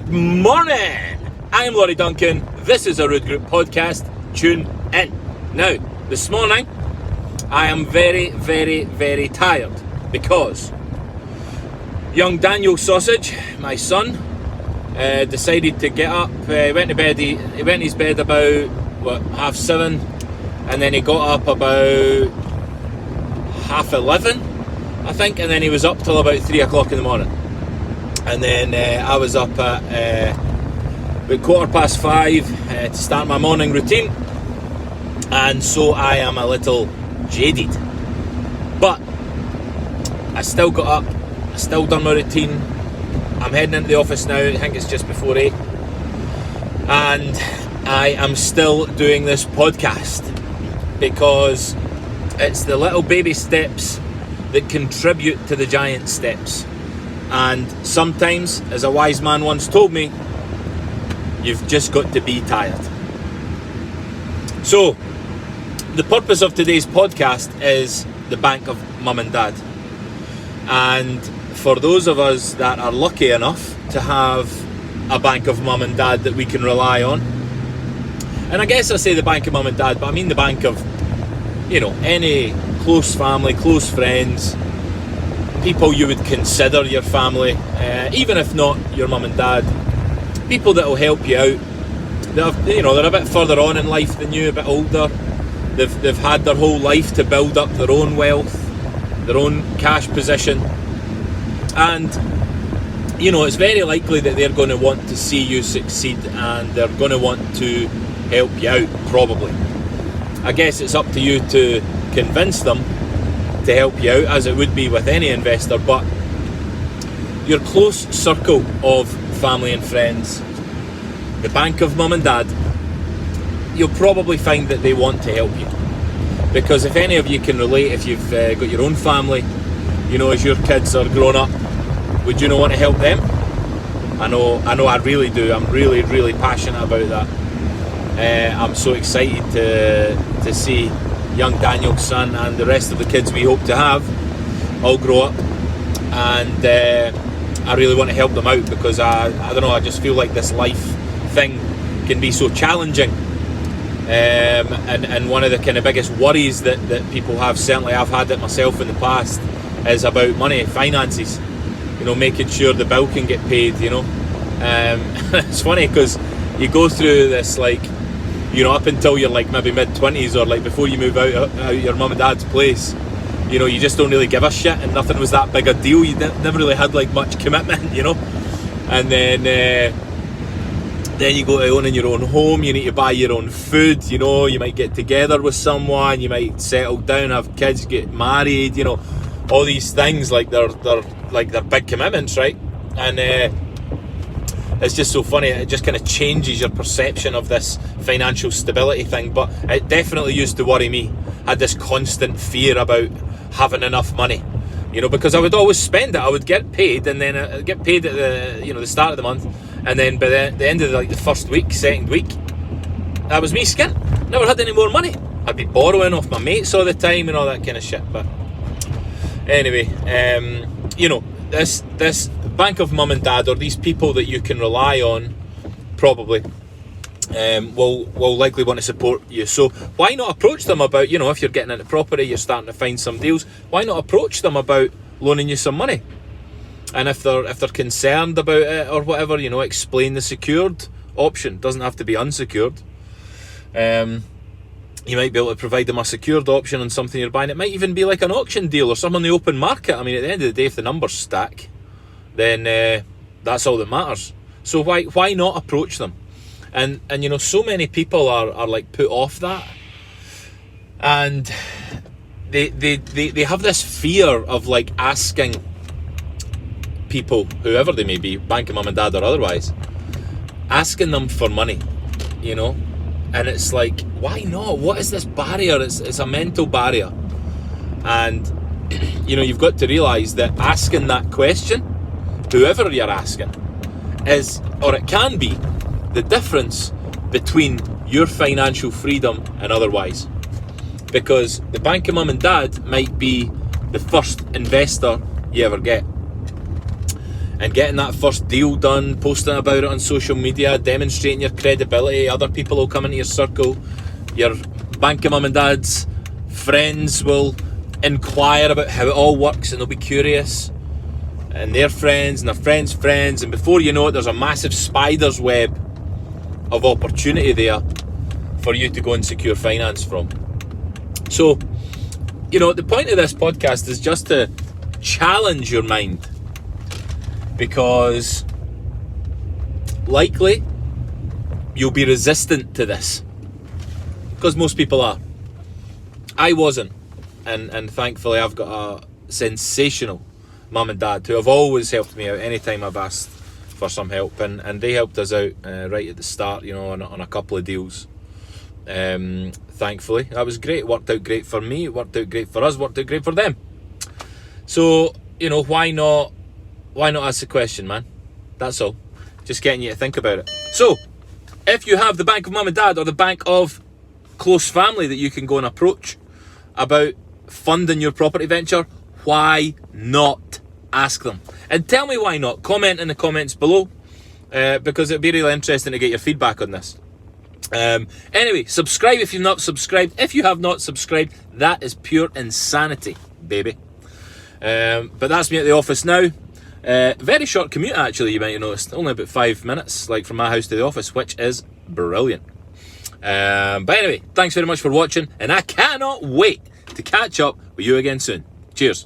Good morning! I'm Laurie Duncan. This is a Road Group podcast. Tune in. Now, this morning, I am very, very, very tired because young Daniel Sausage, my son, decided to get up. He went to bed. He went in his bed about 7:30, and then he got up about 11:30, I think, and then he was up till about 3 o'clock in the morning. And then I was up at about 5:15 to start my morning routine, and so I am a little jaded. But I still got up, I still done my routine. I'm heading into the office now, I think it's just before 8, and I am still doing this podcast because it's the little baby steps that contribute to the giant steps. And sometimes, as a wise man once told me, you've just got to be tired. So, the purpose of today's podcast is the bank of mum and dad. And for those of us that are lucky enough to have a bank of mum and dad that we can rely on, and I guess I say the bank of mum and dad, but I mean the bank of, any close family, close friends, people you would consider your family, even if not your mum and dad, people that will help you out. They're a bit further on in life than you, a bit older. They've had their whole life to build up their own wealth, their own cash position, and it's very likely that they're going to want to see you succeed, and they're going to want to help you out. Probably, I guess it's up to you to convince them to help you out, as it would be with any investor. But your close circle of family and friends, the bank of mum and dad, you'll probably find that they want to help you, because if any of you can relate, if you've got your own family, as your kids are grown up, would you not want to help them? I know I really do. I'm really, really passionate about that. I'm so excited to see young Daniel's son and the rest of the kids we hope to have all grow up, and I really want to help them out, because I don't know, I just feel like this life thing can be so challenging, and one of the kind of biggest worries that people have, certainly I've had it myself in the past, is about money, finances, making sure the bill can get paid. It's funny because you go through this, up until you're maybe mid-20s, or before you move out your mum and dad's place, you just don't really give a shit, and nothing was that big a deal. You never really had much commitment, and then you go to owning your own home. You need to buy your own food, you might get together with someone, you might settle down, have kids, get married, all these things, they're big commitments, right? And it's just so funny. It just kind of changes your perception of this financial stability thing. But it definitely used to worry me. I had this constant fear about having enough money, because I would always spend it. I would get paid, and then I'd get paid at the start of the month, and then by the end of the first week, second week, that was me skint. Never had any more money. I'd be borrowing off my mates all the time and all that kind of shit. But anyway, this bank of mum and dad, or these people that you can rely on, probably will likely want to support you. So why not approach them about, if you're getting into property, you're starting to find some deals, why not approach them about loaning you some money? And if they're concerned about it or whatever, explain the secured option. Doesn't have to be unsecured. You might be able to provide them a secured option on something you're buying. It might even be like an auction deal or something on the open market. I mean, at the end of the day, if the numbers stack, then that's all that matters. So why not approach them? And so many people are put off that, and they have this fear of asking people, whoever they may be, bank of mum and dad or otherwise, asking them for money, and it's why not? What is this barrier? It's a mental barrier, and you've got to realise that asking that question, whoever you're asking, is, or it can be, the difference between your financial freedom and otherwise. Because the bank of mum and dad might be the first investor you ever get. and getting that first deal done, posting about it on social media, demonstrating your credibility. Other people will come into your circle. Your bank of mum and dad's friends will inquire about how it all works, and they'll be curious. And their friends and their friends' friends, and before you know it, there's a massive spider's web of opportunity there for you to go and secure finance from. So, the point of this podcast is just to challenge your mind, because likely you'll be resistant to this, because most people are. I wasn't, and thankfully I've got a sensational mum and dad who have always helped me out anytime I've asked for some help, and they helped us out right at the start, on a couple of deals. Thankfully, that was great. It worked out great for me, it worked out great for us, worked out great for them. So, why not ask the question, man? That's all. Just getting you to think about it. So, if you have the bank of mum and dad, or the bank of close family that you can go and approach about funding your property venture, why not ask them? And tell me why not. Comment in the comments below, because it'd be really interesting to get your feedback on this. Anyway, subscribe if you've not subscribed. If you have not subscribed, that is pure insanity, baby. But that's me at the office now. Very short commute, actually, you might have noticed. Only about 5 minutes, from my house to the office, which is brilliant. But anyway, thanks very much for watching, and I cannot wait to catch up with you again soon. Cheers.